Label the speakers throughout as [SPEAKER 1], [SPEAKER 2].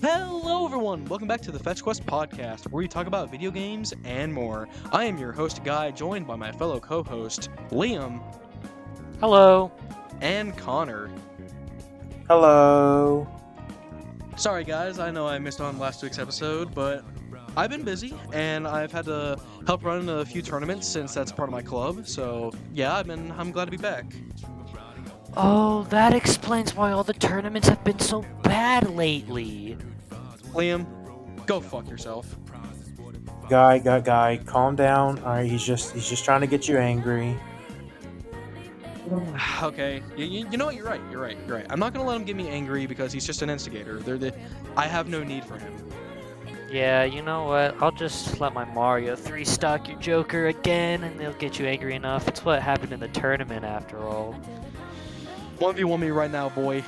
[SPEAKER 1] Hello everyone, welcome back to the Fetch Quest podcast, where we talk about video games and more. I am your host Guy, joined by my fellow co-host Liam.
[SPEAKER 2] Hello.
[SPEAKER 1] And Connor.
[SPEAKER 3] Hello.
[SPEAKER 1] Sorry guys, I know I missed on last week's episode, but I've been busy and I've had to help run a few tournaments since that's part of my club. So yeah, I'm glad to be back.
[SPEAKER 2] Oh, that explains why all the tournaments have been so bad lately.
[SPEAKER 1] Liam, go fuck yourself.
[SPEAKER 3] Guy, calm down. All right, he's just trying to get you angry.
[SPEAKER 1] Okay, you know what? You're right. I'm not gonna let him get me angry because he's just an instigator. I have no need for him.
[SPEAKER 2] Yeah, you know what? I'll just let my Mario 3-stock your Joker again, and they'll get you angry enough. It's what happened in the tournament, after all.
[SPEAKER 1] 1v1 me right now, boy.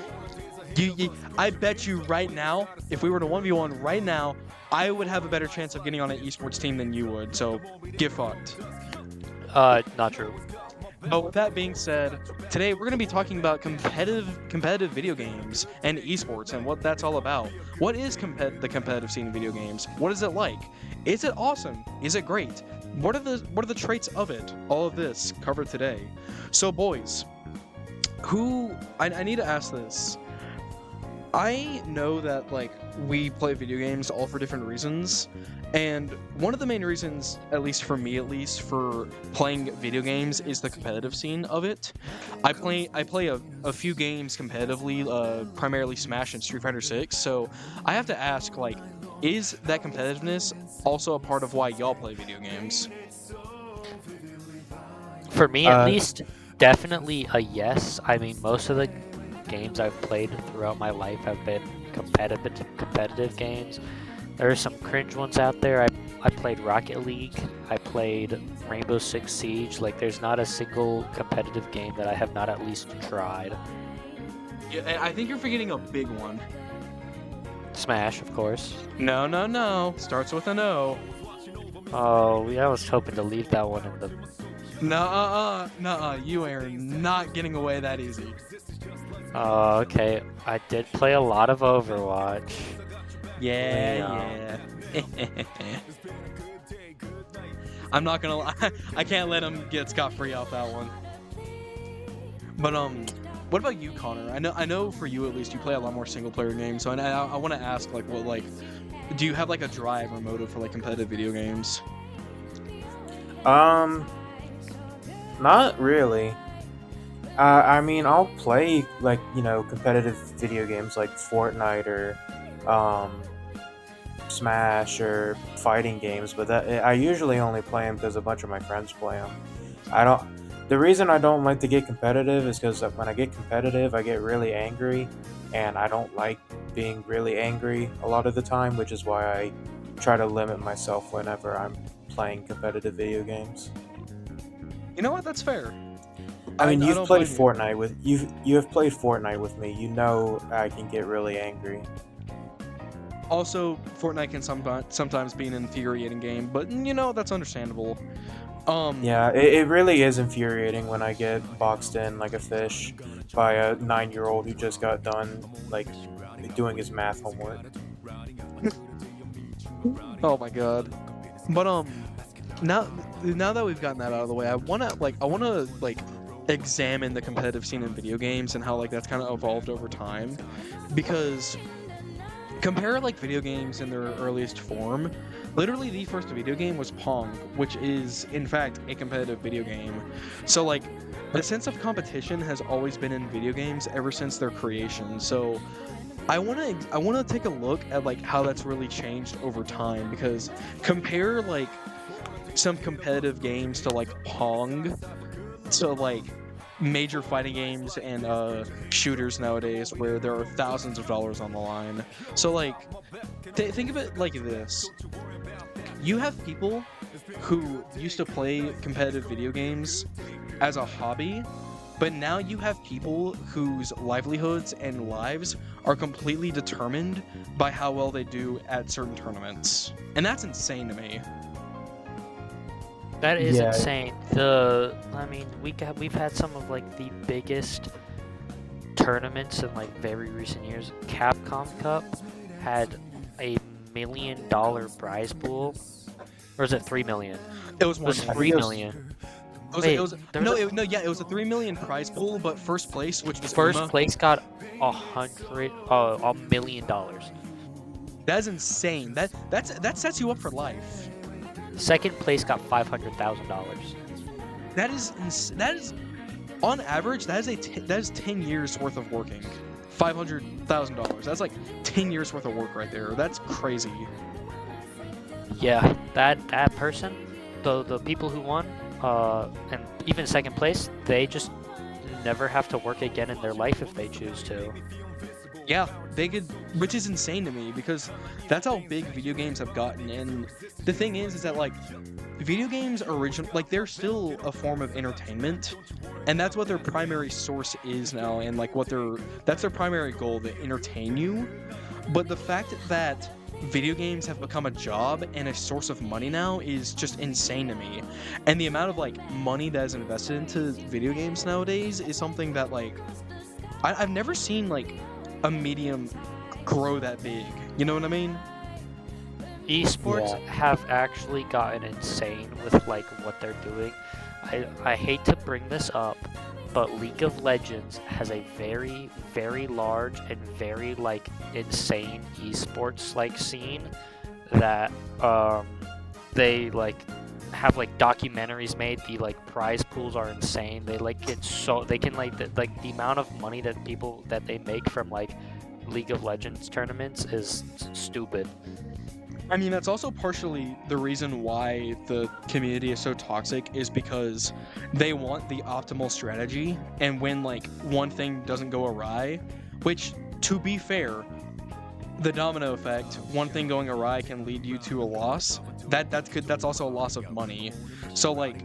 [SPEAKER 1] I bet you right now, if we were to 1v1 right now, I would have a better chance of getting on an esports team than you would, so get fucked.
[SPEAKER 2] Not true.
[SPEAKER 1] But with that being said, today we're going to be talking about competitive video games and esports and what that's all about. What is the competitive scene in video games? What is it like? Is it awesome? Is it great? What are the traits of it? All of this covered today. So boys, I need to ask this. I know that we play video games all for different reasons, and one of the main reasons, at least for me, for playing video games is the competitive scene of it. I play a few games competitively, primarily Smash and Street Fighter 6. So I have to ask, is that competitiveness also a part of why y'all play video games?
[SPEAKER 2] For me, at least, definitely a yes. I mean, most of the games I've played throughout my life have been competitive games. There are some cringe ones out there. I played Rocket League. I played Rainbow Six Siege. There's not a single competitive game that I have not at least tried.
[SPEAKER 1] Yeah, I think you're forgetting a big one.
[SPEAKER 2] Smash, of course.
[SPEAKER 1] No. Starts with an O.
[SPEAKER 2] Oh, I was hoping to leave that one in the...
[SPEAKER 1] Nuh-uh. You are not getting away that easy.
[SPEAKER 2] Oh, okay. I did play a lot of Overwatch.
[SPEAKER 1] Yeah. I'm not gonna lie. I can't let him get scot-free off that one. But what about you, Connor? I know for you at least, you play a lot more single-player games. So I want to ask, do you have a drive or motive for competitive video games?
[SPEAKER 3] Not really. I mean, I'll play competitive video games like Fortnite or Smash or fighting games, but I usually only play them because a bunch of my friends play them. The reason I don't like to get competitive is because when I get competitive, I get really angry, and I don't like being really angry a lot of the time, which is why I try to limit myself whenever I'm playing competitive video games.
[SPEAKER 1] You know what? That's fair.
[SPEAKER 3] I mean, you've played Fortnite with you have played Fortnite with me. You know I can get really angry.
[SPEAKER 1] Also, Fortnite can sometimes be an infuriating game, but that's understandable.
[SPEAKER 3] Yeah, it really is infuriating when I get boxed in like a fish by a 9-year-old who just got done doing his math homework.
[SPEAKER 1] Oh my god. But now that we've gotten that out of the way, I wanna examine the competitive scene in video games and how that's kind of evolved over time, because compare video games in their earliest form. Literally the first video game was Pong, which is in fact a competitive video game. So the sense of competition has always been in video games ever since their creation. So I want to take a look at how that's really changed over time, because compare some competitive games to Pong to major fighting games and shooters nowadays, where there are thousands of dollars on the line. So think of it like this. You have people who used to play competitive video games as a hobby, but now you have people whose livelihoods and lives are completely determined by how well they do at certain tournaments. And that's insane to me.
[SPEAKER 2] That is
[SPEAKER 3] Yeah.
[SPEAKER 2] insane. I mean, we've had some of like the biggest tournaments in like very recent years. Capcom Cup had $1 million prize pool, or is it 3 million?
[SPEAKER 1] It was
[SPEAKER 2] It
[SPEAKER 1] one
[SPEAKER 2] was
[SPEAKER 1] million.
[SPEAKER 2] 3
[SPEAKER 3] it was-
[SPEAKER 2] million.
[SPEAKER 1] It
[SPEAKER 2] Wait,
[SPEAKER 1] was
[SPEAKER 2] there was
[SPEAKER 1] no,
[SPEAKER 2] a-
[SPEAKER 1] no, yeah, it was a 3 million prize pool, but first place, which was
[SPEAKER 2] First
[SPEAKER 1] Uma,
[SPEAKER 2] place got $1 million.
[SPEAKER 1] that's insane. That sets you up for life.
[SPEAKER 2] Second place got $500,000.
[SPEAKER 1] That is on average that is 10 years worth of working. $500,000. That's like 10 years worth of work right there. That's crazy.
[SPEAKER 2] Yeah, that person, the people who won, and even second place, they just never have to work again in their life if they choose to.
[SPEAKER 1] Yeah, they could, which is insane to me because that's how big video games have gotten. And the thing is that like video games like they're still a form of entertainment, and that's what their primary source is now, and like that's their primary goal, to entertain you. But the fact that video games have become a job and a source of money now is just insane to me. And the amount of like money that is invested into video games nowadays is something that like I've never seen like a medium grow that big. You know what I mean?
[SPEAKER 2] Esports have actually gotten insane with like what they're doing. I hate to bring this up, but League of Legends has a very, very large and very like insane esports like scene that they like have like documentaries made. The like prize pools are insane. They like get so they can like the amount of money that they make from like League of Legends tournaments is stupid.
[SPEAKER 1] I mean, that's also partially the reason why the community is so toxic, is because they want the optimal strategy, and when like one thing doesn't go awry, which to be fair, the domino effect, one thing going awry can lead you to a loss. That's also a loss of money. So like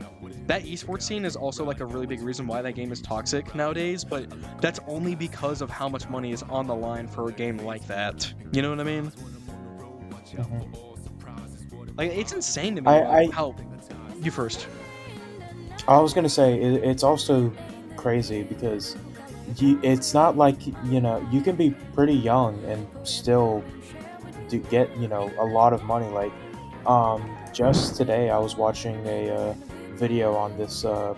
[SPEAKER 1] that esports scene is also like a really big reason why that game is toxic nowadays, but that's only because of how much money is on the line for a game like that. You know what I mean? Like it's insane to me how you first.
[SPEAKER 3] I was gonna say it's also crazy because it's not like you can be pretty young and still get a lot of money. Like just today I was watching a video on this like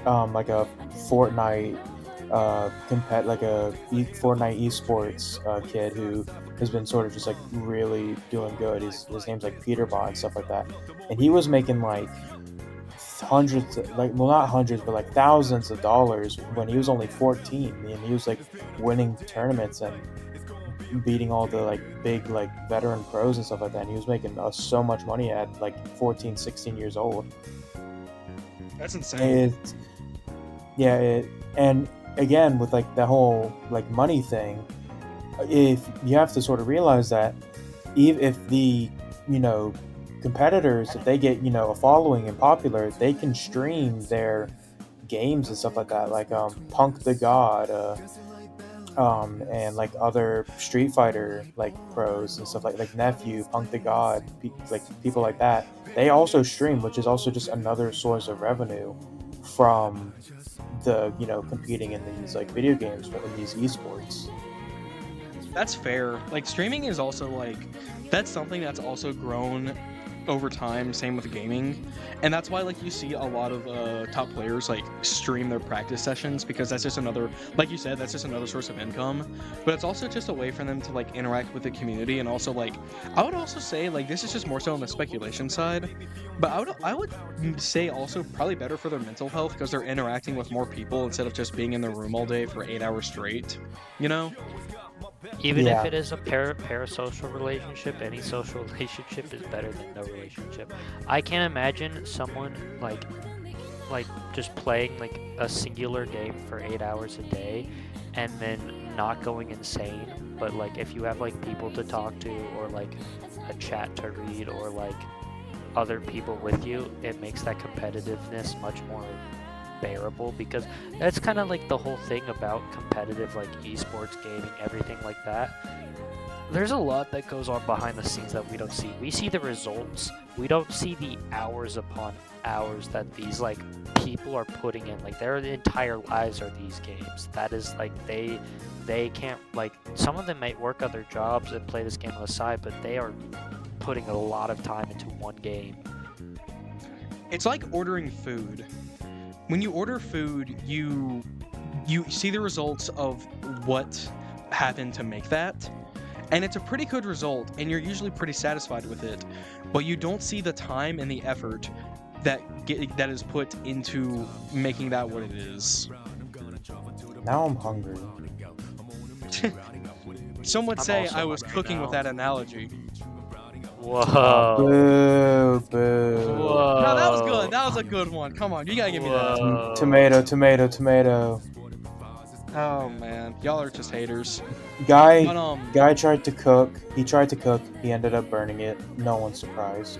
[SPEAKER 3] a Fortnite Fortnite esports kid who has been sort of just like really doing good. His name's like Peterbot and stuff like that, and he was making like hundreds, like well not hundreds but like thousands of dollars when he was only 14, and he was like winning tournaments and beating all the like big like veteran pros and stuff like that, and he was making so much money at like 14, 16 years old.
[SPEAKER 1] That's insane.
[SPEAKER 3] And again with like the whole like money thing, if you have to sort of realize that even if the competitors, if they get a following and popular, they can stream their games and stuff like that, like Punk the God and like other Street Fighter like pros and stuff like Nephew, Punk the God, like people like that. They also stream, which is also just another source of revenue from the competing in these like video games, in these esports.
[SPEAKER 1] That's fair. Like streaming is also like that's something that's also grown over time. Same with gaming, and that's why like you see a lot of top players like stream their practice sessions, because that's just another, like you said, that's just another source of income. But it's also just a way for them to like interact with the community, and also like I would also say like this is just more so on the speculation side, but I would say also probably better for their mental health because they're interacting with more people instead of just being in the room all day for 8 hours straight. You know.
[SPEAKER 2] Even if it is a parasocial relationship, any social relationship is better than no relationship. I can't imagine someone like just playing like a singular game for 8 hours a day and then not going insane. But like if you have like people to talk to, or like a chat to read, or like other people with you, it makes that competitiveness much more bearable, because that's kind of like the whole thing about competitive like esports gaming, everything like that. there's a lot that goes on behind the scenes that we don't see. We see the results. We don't see the hours upon hours that these like people are putting in. Like their entire lives are these games. That is like they can't like some of them might work other jobs and play this game on the side, but they are putting a lot of time into one game.
[SPEAKER 1] It's like ordering food. When you order food, you see the results of what happened to make that, and it's a pretty good result, and you're usually pretty satisfied with it, but you don't see the time and the effort that is put into making that what it is.
[SPEAKER 3] Now I'm hungry.
[SPEAKER 1] Some would
[SPEAKER 2] I'm
[SPEAKER 1] say
[SPEAKER 2] also
[SPEAKER 1] I was
[SPEAKER 2] hungry
[SPEAKER 1] cooking
[SPEAKER 2] now.
[SPEAKER 1] with that analogy.
[SPEAKER 2] Whoa.
[SPEAKER 3] Boo, boo.
[SPEAKER 2] Whoa.
[SPEAKER 1] No, that was good. That was a good one. Come on, you gotta give me that.
[SPEAKER 2] Whoa.
[SPEAKER 3] Tomato, tomato, tomato.
[SPEAKER 1] Oh man, y'all are just haters.
[SPEAKER 3] Guy
[SPEAKER 1] But
[SPEAKER 3] tried to cook. He tried to cook. He ended up burning it. No one's surprised.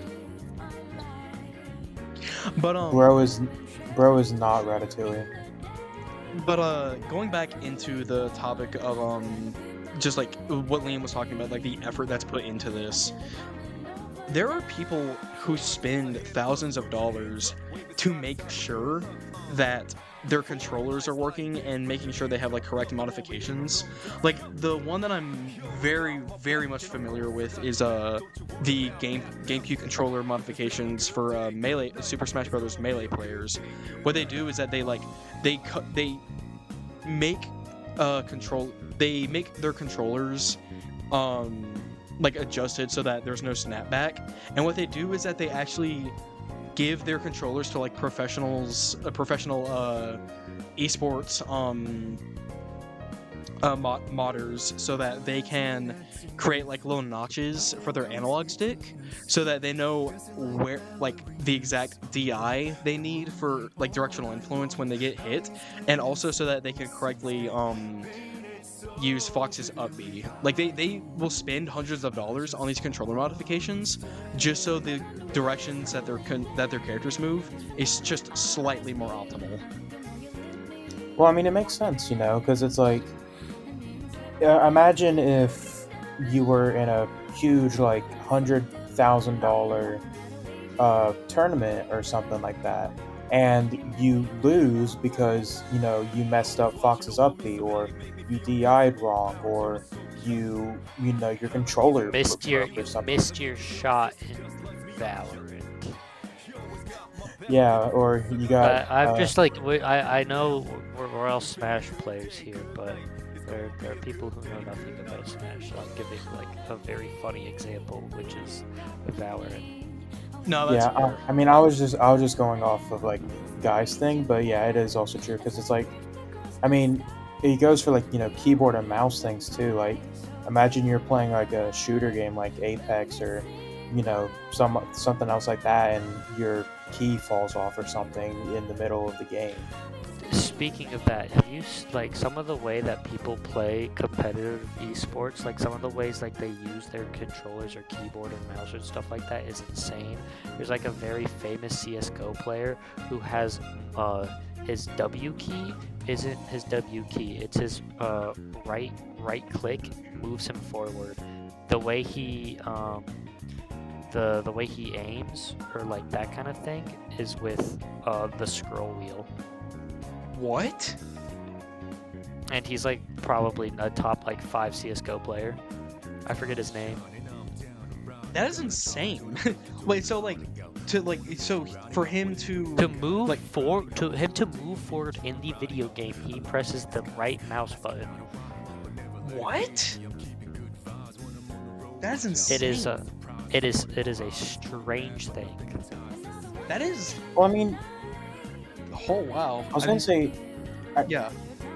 [SPEAKER 3] Bro is not Ratatouille.
[SPEAKER 1] But going back into the topic of just like what Liam was talking about, like the effort that's put into this. There are people who spend thousands of dollars to make sure that their controllers are working and making sure they have like correct modifications. Like the one that I'm very, very much familiar with is the GameCube controller modifications for Melee Super Smash Bros. Melee players. What they do is that they make their controllers like adjusted so that there's no snapback, and what they do is that they actually give their controllers to like professional esports modders so that they can create like little notches for their analog stick so that they know where like the exact DI they need for like directional influence when they get hit, and also so that they can correctly use Fox's up B. Like they will spend hundreds of dollars on these controller modifications just so the directions that their characters move is just slightly more optimal.
[SPEAKER 3] Well, I mean, it makes sense, you know, because it's like, imagine if you were in a huge like $100,000 tournament or something like that, and you lose because you know you messed up Fox's up B, or you DI'd wrong, or you know your controller
[SPEAKER 2] Missed
[SPEAKER 3] broke or something.
[SPEAKER 2] missed your shot in Valorant.
[SPEAKER 3] Yeah, or you got.
[SPEAKER 2] I'm just like I know we're all Smash players here, but there are people who know nothing about Smash. So I'm giving like a very funny example, which is Valorant.
[SPEAKER 1] No, that's
[SPEAKER 3] Yeah, I mean, I was just going off of like guys thing, but yeah, it is also true because it's like, I mean, it goes for like, you know, keyboard and mouse things too. Like, imagine you're playing like a shooter game like Apex or, you know, something else like that, and your key falls off or something in the middle of the game.
[SPEAKER 2] Speaking of that, have you like some of the way that people play competitive esports, like some of the ways like they use their controllers or keyboard or mouse or stuff like that is insane. There's like a very famous CS:GO player who has his W key isn't his W key, it's his right click moves him forward. The way he the way he aims or like that kind of thing is with the scroll wheel.
[SPEAKER 1] what?
[SPEAKER 2] And he's like probably a top like 5 CS:GO player. I forget his name.
[SPEAKER 1] That is insane. Wait, so like so for him to
[SPEAKER 2] move
[SPEAKER 1] like
[SPEAKER 2] to move forward in the video game, he presses the right mouse button.
[SPEAKER 1] what? That's insane.
[SPEAKER 2] It is a strange thing.
[SPEAKER 1] That is.
[SPEAKER 3] Well, I mean,
[SPEAKER 1] Oh wow.
[SPEAKER 3] I was gonna say,
[SPEAKER 1] Yeah.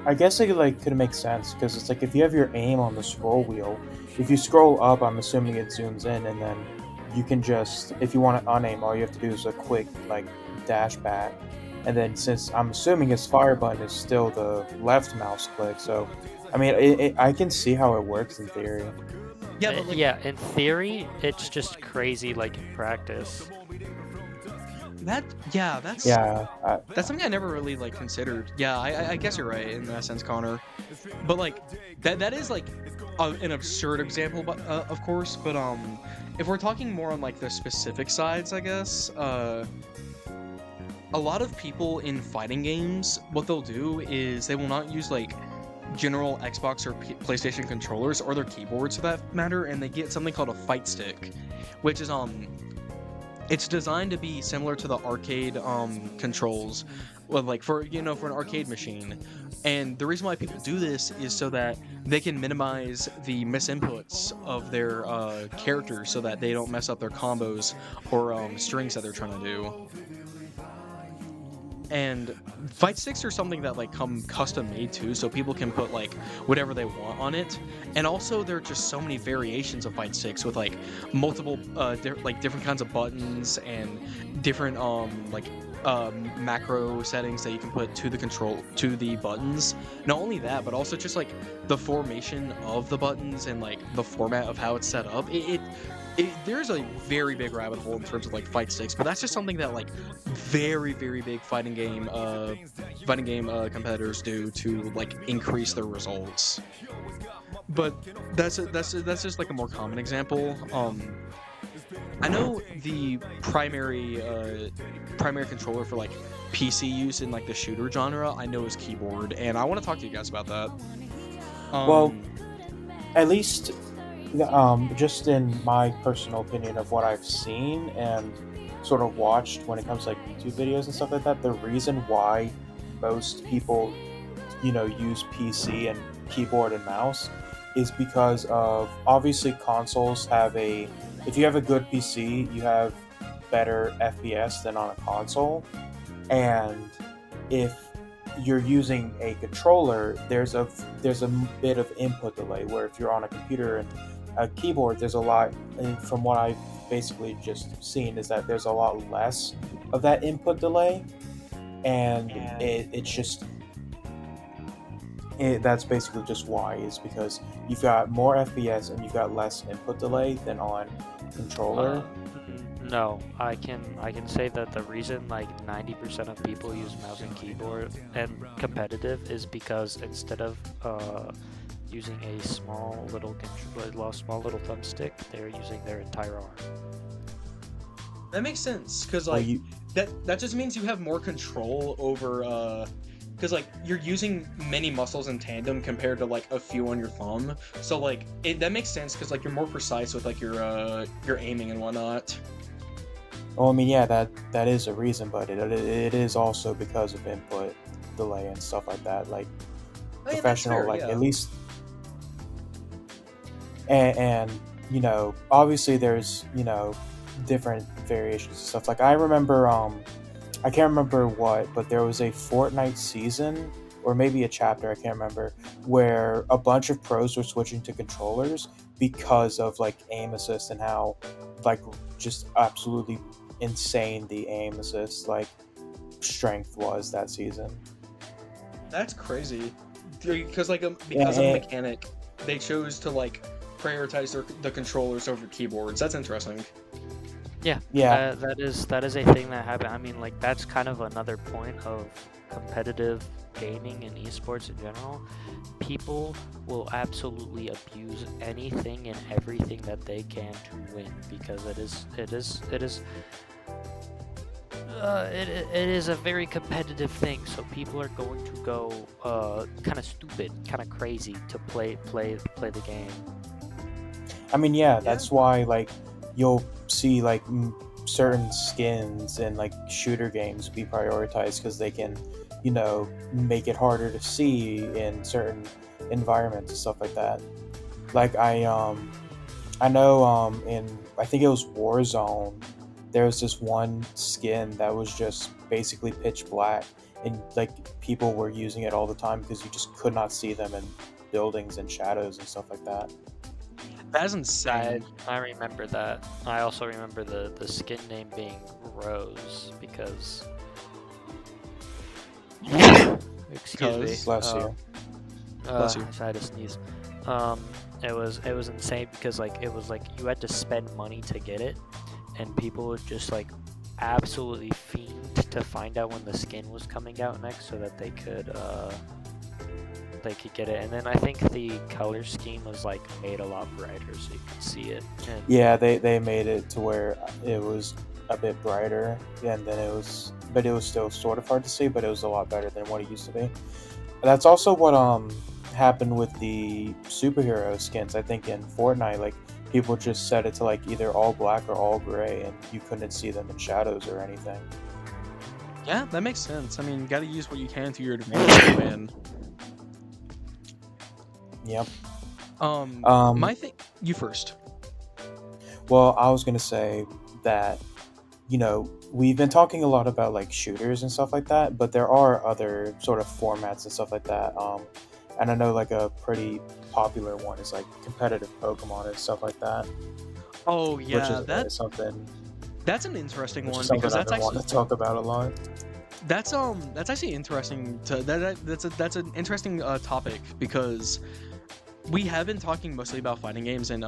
[SPEAKER 3] I guess it like could make sense because it's like if you have your aim on the scroll wheel, if you scroll up, I'm assuming it zooms in, and then you can just, if you want to unaim, all you have to do is a quick like dash back, and then since I'm assuming his fire button is still the left mouse click, so I mean, I can see how it works in theory.
[SPEAKER 1] Yeah, but like,
[SPEAKER 2] Yeah, in theory, it's just crazy. Like in practice,
[SPEAKER 1] that's
[SPEAKER 3] Yeah,
[SPEAKER 1] that's something I never really like considered. Yeah, I guess you're right in that sense, Connor. But like that is like an absurd example, but of course. But if we're talking more on like the specific sides, I guess a lot of people in fighting games, what they'll do is they will not use like general Xbox or PlayStation controllers or their keyboards for that matter, and they get something called a fight stick, which is it's designed to be similar to the arcade controls, well, like for for an arcade machine. And the reason why people do this is so that they can minimize the misinputs of their characters, so that they don't mess up their combos or strings that they're trying to do. And fight sticks are something that like come custom made too, so people can put like whatever they want on it. And also there are just so many variations of fight sticks with like multiple different kinds of buttons and different macro settings that you can put to the buttons. Not only that, but also just like the formation of the buttons and like the format of how it's set up. There's a very big rabbit hole in terms of like fight sticks, but that's just something that like very big fighting game competitors do to like increase their results. But that's just like a more common example. I know the primary controller for like PC use in like the shooter genre I know is keyboard, and I want to talk to you guys about that.
[SPEAKER 3] Well, at least just in my personal opinion of what I've seen and sort of watched when it comes to like YouTube videos and stuff like that, the reason why most people, use PC and keyboard and mouse is because of, obviously, consoles have if you have a good PC, you have better FPS than on a console. And if you're using a controller, there's a bit of input delay, where if you're on a computer and a keyboard, there's a lot, and from what I've basically just seen, is that there's a lot less of that input delay, and that's basically just why, is because you've got more FPS and you've got less input delay than on controller.
[SPEAKER 2] No, I can say that the reason like 90% of people use mouse and keyboard and competitive is because instead of using a small little thumbstick, they're using their entire arm.
[SPEAKER 1] That makes sense, because like that just means you have more control over because like you're using many muscles in tandem compared to like a few on your thumb. So like that makes sense, because like you're more precise with like your aiming and whatnot.
[SPEAKER 3] Well, I mean, yeah, that is a reason, but it is also because of input delay and stuff like that. Like professional,
[SPEAKER 1] fair,
[SPEAKER 3] like
[SPEAKER 1] yeah.
[SPEAKER 3] at least, and obviously there's different variations and stuff. Like I remember, I can't remember what, but there was a Fortnite season, or maybe a chapter, I can't remember, where a bunch of pros were switching to controllers because of like aim assist and how like just absolutely insane the aim assist like strength was that season.
[SPEAKER 1] That's crazy, because like because of the mechanic, they chose to like prioritize the controllers over keyboards. That's interesting.
[SPEAKER 2] Yeah. That is a thing that happened. I mean, like that's kind of another point of competitive gaming and esports in general. People will absolutely abuse anything and everything that they can to win, because it is a very competitive thing. So people are going to go kind of stupid, kind of crazy to play the game.
[SPEAKER 3] I mean, yeah, that's why like you'll see like certain skins and like shooter games be prioritized, because they can make it harder to see in certain environments and stuff like that. Like I know in, I think it was Warzone, there was this one skin that was just basically pitch black, and like people were using it all the time because you just could not see them in buildings and shadows and stuff like that.
[SPEAKER 1] That's insane.
[SPEAKER 2] I remember that. I also remember the skin name being Rose, because excuse me.
[SPEAKER 3] Bless you.
[SPEAKER 1] Bless you.
[SPEAKER 2] I had to sneeze. It was insane, because like it was like you had to spend money to get it, and people would just like absolutely fiend to find out when the skin was coming out next, so that they could they could get it. And then I think the color scheme was like made a lot brighter so you could see it. And
[SPEAKER 3] Yeah, they made it to where it was a bit brighter, and then but it was still sort of hard to see, but it was a lot better than what it used to be. That's also what happened with the superhero skins. I think in Fortnite, like people just set it to like either all black or all gray, and you couldn't see them in shadows or anything.
[SPEAKER 1] Yeah, that makes sense. I mean, you got to use what you can to your advantage to win.
[SPEAKER 3] Yep.
[SPEAKER 1] My thing. You first.
[SPEAKER 3] Well, I was gonna say that, we've been talking a lot about like shooters and stuff like that, but there are other sort of formats and stuff like that. And I know like a pretty popular one is like competitive Pokemon and stuff like that,
[SPEAKER 1] Oh
[SPEAKER 3] which
[SPEAKER 1] yeah,
[SPEAKER 3] is something
[SPEAKER 1] that's an interesting
[SPEAKER 3] which
[SPEAKER 1] one
[SPEAKER 3] is something
[SPEAKER 1] because
[SPEAKER 3] I've
[SPEAKER 1] that's
[SPEAKER 3] been wanting
[SPEAKER 1] actually
[SPEAKER 3] to talk about a lot.
[SPEAKER 1] that's actually interesting that's an interesting topic because we have been talking mostly about fighting games and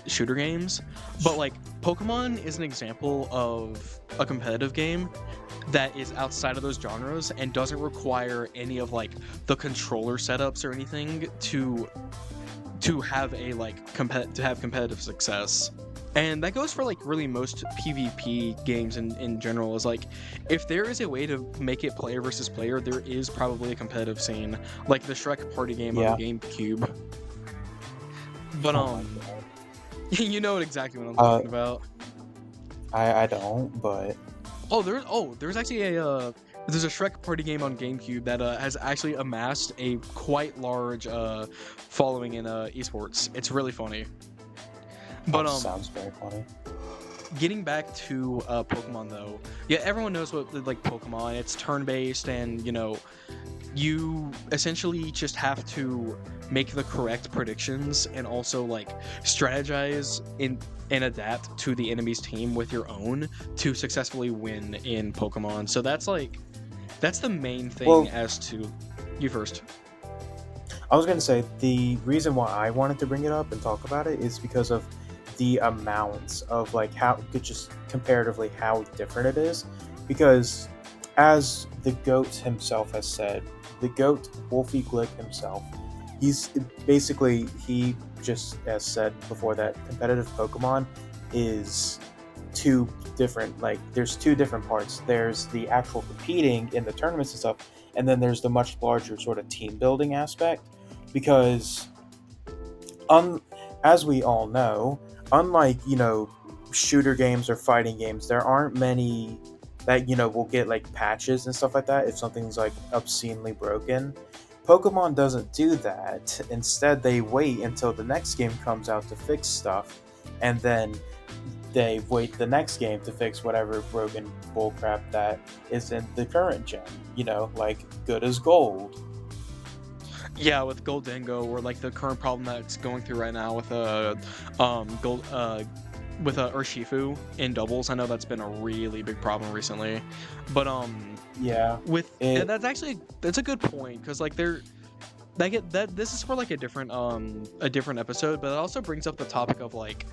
[SPEAKER 1] shooter games, but like Pokemon is an example of a competitive game that is outside of those genres and doesn't require any of like the controller setups or anything to have a like to have competitive success. And that goes for like really most PvP games in general, is like if there is a way to make it player versus player, there is probably a competitive scene, like the Shrek party game
[SPEAKER 3] Yeah.
[SPEAKER 1] on the GameCube. But
[SPEAKER 3] Oh my God.
[SPEAKER 1] you know exactly what I'm talking about.
[SPEAKER 3] I don't, but
[SPEAKER 1] There's actually there's a Shrek party game on GameCube that has actually amassed a quite large following in esports. It's really funny. But
[SPEAKER 3] that sounds very funny.
[SPEAKER 1] getting back to Pokemon though, yeah, everyone knows what like Pokemon. It's turn-based, and you essentially just have to make the correct predictions and also like strategize and adapt to the enemy's team with your own to successfully win in Pokemon. So that's the main thing.
[SPEAKER 3] Well,
[SPEAKER 1] As to you first.
[SPEAKER 3] I was going to say the reason why I wanted to bring it up and talk about it is because of the amounts of like how just comparatively how different it is. Because as the GOAT himself has said, the GOAT Wolfie Glick himself, he just has said before that competitive Pokemon is two different, like there's two different parts. There's the actual competing in the tournaments and stuff, and then there's the much larger sort of team building aspect. Because as we all know, unlike shooter games or fighting games, there aren't many that will get like patches and stuff like that if something's like obscenely broken. Pokemon doesn't do that. Instead, they wait until the next game comes out to fix stuff, and then they wait the next game to fix whatever broken bullcrap that is in the current gen. Like good as gold.
[SPEAKER 1] Yeah, with Goldengo, or like the current problem that's going through right now with gold with Urshifu in doubles. I know that's been a really big problem recently, but
[SPEAKER 3] Yeah.
[SPEAKER 1] that's a good point, because like this is for like a different episode, but it also brings up the topic of like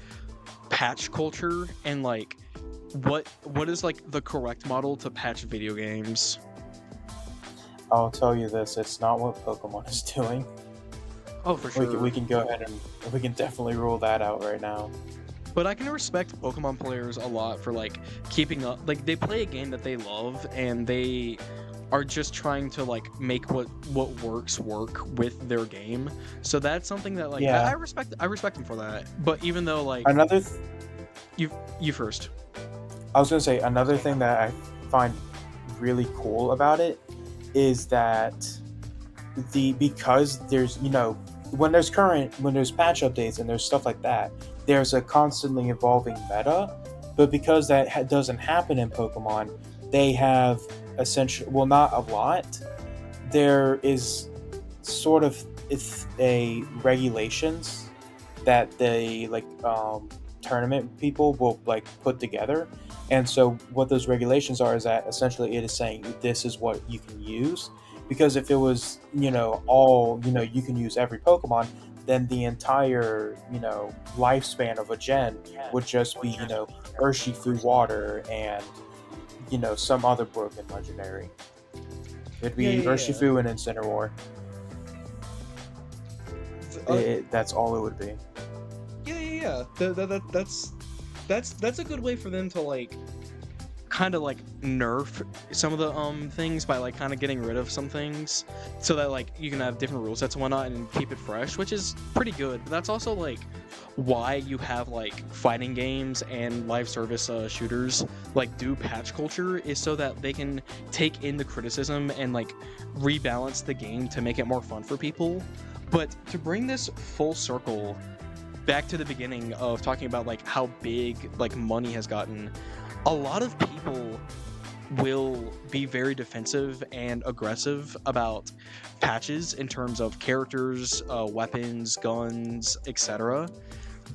[SPEAKER 1] patch culture and like what is like the correct model to patch video games.
[SPEAKER 3] I'll tell you this: it's not what Pokemon is doing.
[SPEAKER 1] Oh, for sure.
[SPEAKER 3] We can go ahead and we can definitely rule that out right now.
[SPEAKER 1] But I can respect Pokemon players a lot for like keeping up. Like they play a game that they love, and they are just trying to like make what works work with their game. So that's something that like
[SPEAKER 3] Yeah.
[SPEAKER 1] I respect them for that. But even though like you first.
[SPEAKER 3] I was gonna say another thing that I find really cool about it is that because there's when there's patch updates and there's stuff like that, there's a constantly evolving meta. But because that doesn't happen in Pokemon, they have essentially, well, not a lot. There is sort of a regulations that they like tournament people will like put together. And so what those regulations are is that essentially it is saying this is what you can use. Because if it was all you can use every Pokemon, then the entire lifespan of a gen would just be Urshifu Water and some other broken legendary. It'd be
[SPEAKER 1] Yeah.
[SPEAKER 3] Urshifu and Incineroar. That's all it would be.
[SPEAKER 1] Yeah. That's a good way for them to like kind of like nerf some of the things by like kind of getting rid of some things so that like you can have different rule sets and whatnot and keep it fresh, which is pretty good. But that's also like why you have like fighting games and live service shooters like do patch culture, is so that they can take in the criticism and like rebalance the game to make it more fun for people. But to bring this full circle back to the beginning of talking about like how big like money has gotten, a lot of people will be very defensive and aggressive about patches in terms of characters, weapons, guns, etc.,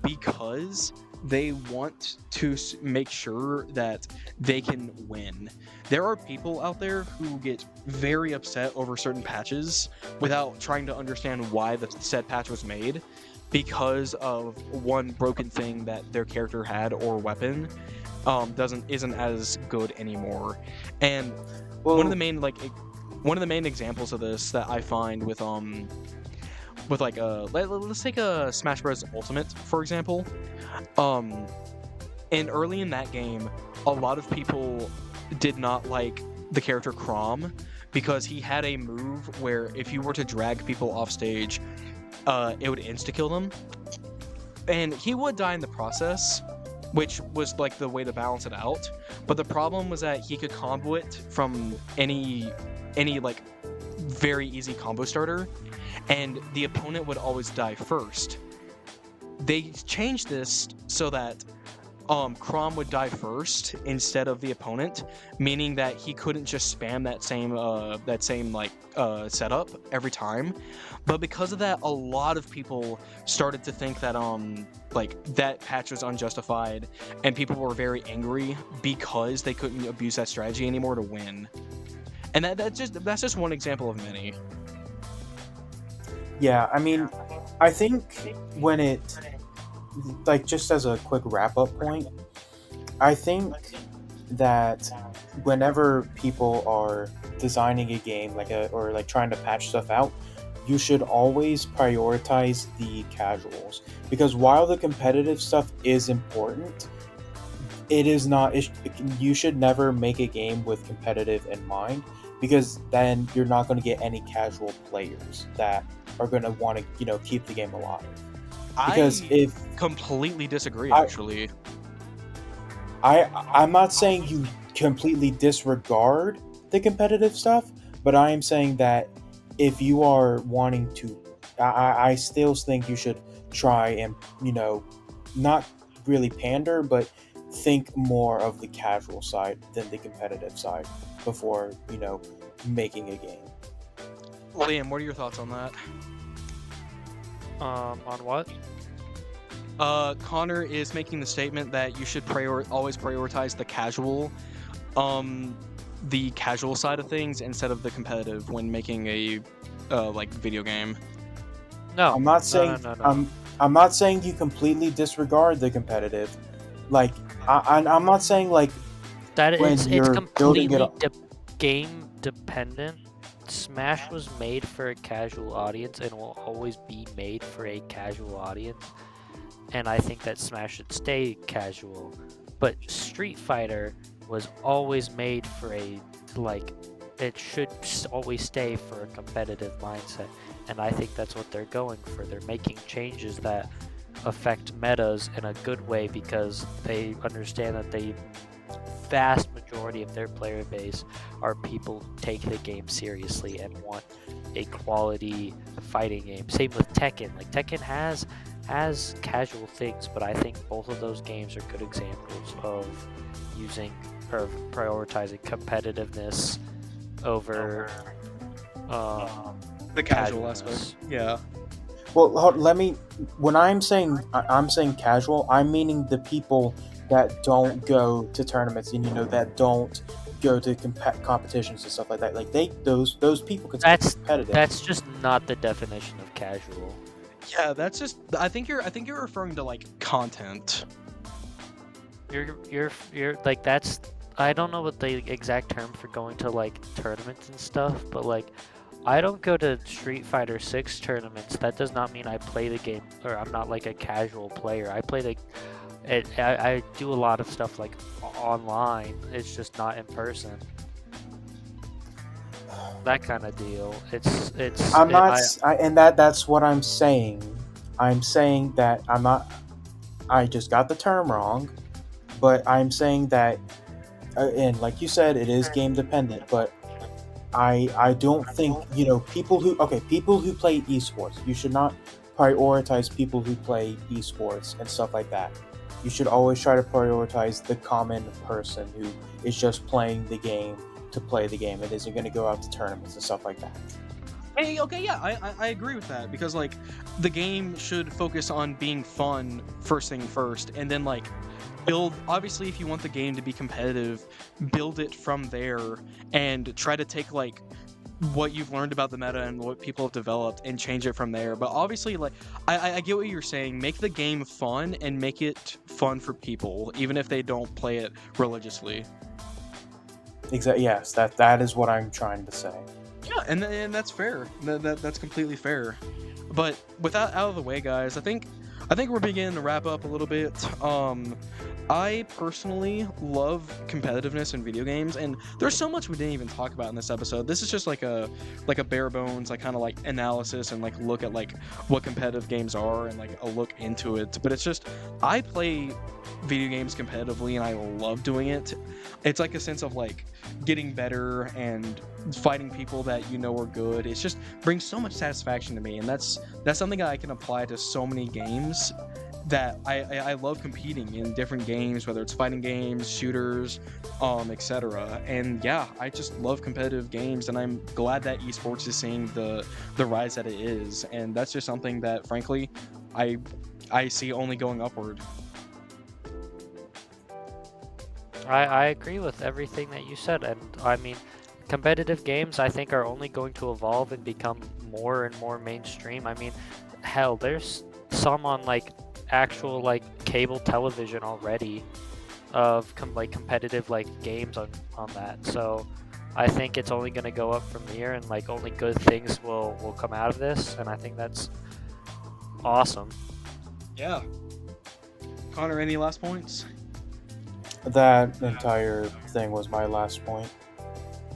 [SPEAKER 1] because they want to make sure that they can win. There are people out there who get very upset over certain patches without trying to understand why the said patch was made, because of one broken thing that their character had or weapon isn't as good anymore. And
[SPEAKER 3] Well,
[SPEAKER 1] one of the main examples of this that I find with like let's take a Smash Bros Ultimate for example. And early in that game, a lot of people did not like the character Chrom because he had a move where if you were to drag people off stage, it would insta-kill them. And he would die in the process, which was like the way to balance it out. But the problem was that he could combo it from any like very easy combo starter, and the opponent would always die first. They changed this so that Chrom would die first instead of the opponent, meaning that he couldn't just spam that same setup every time. But because of that, a lot of people started to think that like that patch was unjustified, and people were very angry because they couldn't abuse that strategy anymore to win. And that's just one example of many.
[SPEAKER 3] yeah, I mean, I think when it, like, just as a quick wrap up point, I think that whenever people are designing a game or like trying to patch stuff out, you should always prioritize the casuals, because while the competitive stuff is important, it is not you should never make a game with competitive in mind, because then you're not going to get any casual players that are going to want to keep the game alive. Because
[SPEAKER 1] I completely disagree,
[SPEAKER 3] I,
[SPEAKER 1] actually.
[SPEAKER 3] I'm not saying you completely disregard the competitive stuff, but I am saying that if you are wanting to, I still think you should try and not really pander, but think more of the casual side than the competitive side before making a game.
[SPEAKER 1] Liam, what are your thoughts on that?
[SPEAKER 2] On what?
[SPEAKER 1] Connor is making the statement that you should always prioritize the casual side of things instead of the competitive when making a like video game.
[SPEAKER 2] No.
[SPEAKER 3] I'm not saying
[SPEAKER 2] No.
[SPEAKER 3] I'm not saying you completely disregard the competitive. Like I'm not saying like
[SPEAKER 2] That
[SPEAKER 3] when
[SPEAKER 2] it's
[SPEAKER 3] you're building
[SPEAKER 2] completely
[SPEAKER 3] it
[SPEAKER 2] game dependent. Smash was made for a casual audience and will always be made for a casual audience. And I think that Smash should stay casual. But Street Fighter was always made for it should always stay for a competitive mindset. And I think that's what they're going for. They're making changes that affect metas in a good way because they understand that the vast majority of their player base are people who take the game seriously and want a quality fighting game. Same with Tekken. Like Tekken has casual things, but I think both of those games are good examples of prioritizing competitiveness over
[SPEAKER 1] The casual
[SPEAKER 2] casualness.
[SPEAKER 1] aspect. Yeah.
[SPEAKER 3] Well, when I'm saying casual, I'm meaning the people that don't go to tournaments and that don't go to competitions and stuff like that. Like those people can stay competitive.
[SPEAKER 2] That's just not the definition of casual.
[SPEAKER 1] Yeah, that's just. I think you're referring to like content.
[SPEAKER 2] You're like that's. I don't know what the exact term for going to like tournaments and stuff, but like I don't go to Street Fighter 6 tournaments. That does not mean I play the game, or I'm not like a casual player. I play I do a lot of stuff like online. It's just not in person. That kind of deal.
[SPEAKER 3] I'm not, and that's what I'm saying. I'm saying that I'm not. I just got the term wrong, but I'm saying that, and like you said, it is game dependent. But I don't think, people who play esports. You should not prioritize people who play esports and stuff like that. You should always try to prioritize the common person who is just playing the game to play the game. It isn't going to go out to tournaments and stuff like that.
[SPEAKER 1] Hey, okay, yeah, I agree with that, because like the game should focus on being fun first thing first, and then like build. Obviously, if you want the game to be competitive, build it from there and try to take like what you've learned about the meta and what people have developed and change it from there. But obviously, like I get what you're saying. Make the game fun and make it fun for people, even if they don't play it religiously.
[SPEAKER 3] Exactly. Yes, that is what I'm trying to say.
[SPEAKER 1] Yeah, and that's fair. That's completely fair. But with that out of the way, guys, I think we're beginning to wrap up a little bit. I personally love competitiveness in video games, and there's so much we didn't even talk about in this episode. This is just like a bare bones, like kind of like analysis and like look at like what competitive games are and like a look into it. But it's just, I play video games competitively and I love doing it. It's like a sense of like getting better and fighting people that are good. It's just brings so much satisfaction to me, and that's something that I can apply to so many games. That I love competing in different games, whether it's fighting games, shooters, etc. And yeah, I just love competitive games, and I'm glad that esports is seeing the rise that it is, and that's just something that, frankly, I see only going upward.
[SPEAKER 2] I agree with everything that you said, and I mean, competitive games I think are only going to evolve and become more and more mainstream. I mean, hell, there's some on like actual like cable television already of competitive like games on that. So I think it's only going to go up from here, and like only good things will come out of this, and I think that's awesome.
[SPEAKER 1] Yeah. Connor, any last points?
[SPEAKER 3] That entire thing was my last point.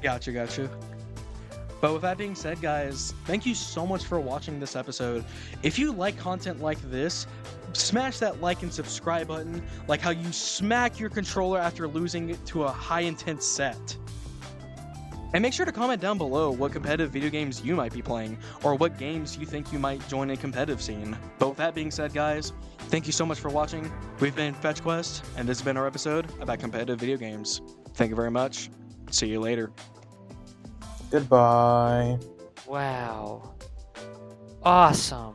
[SPEAKER 1] Gotcha. But with that being said, guys, thank you so much for watching this episode. If you like content like this, smash that like and subscribe button, like how you smack your controller after losing it to a high intense set. And make sure to comment down below what competitive video games you might be playing, or what games you think you might join a competitive scene. But with that being said, guys, thank you so much for watching. We've been Fetch Quest, and this has been our episode about competitive video games. Thank you very much. See you later.
[SPEAKER 3] Goodbye.
[SPEAKER 2] Wow. Awesome.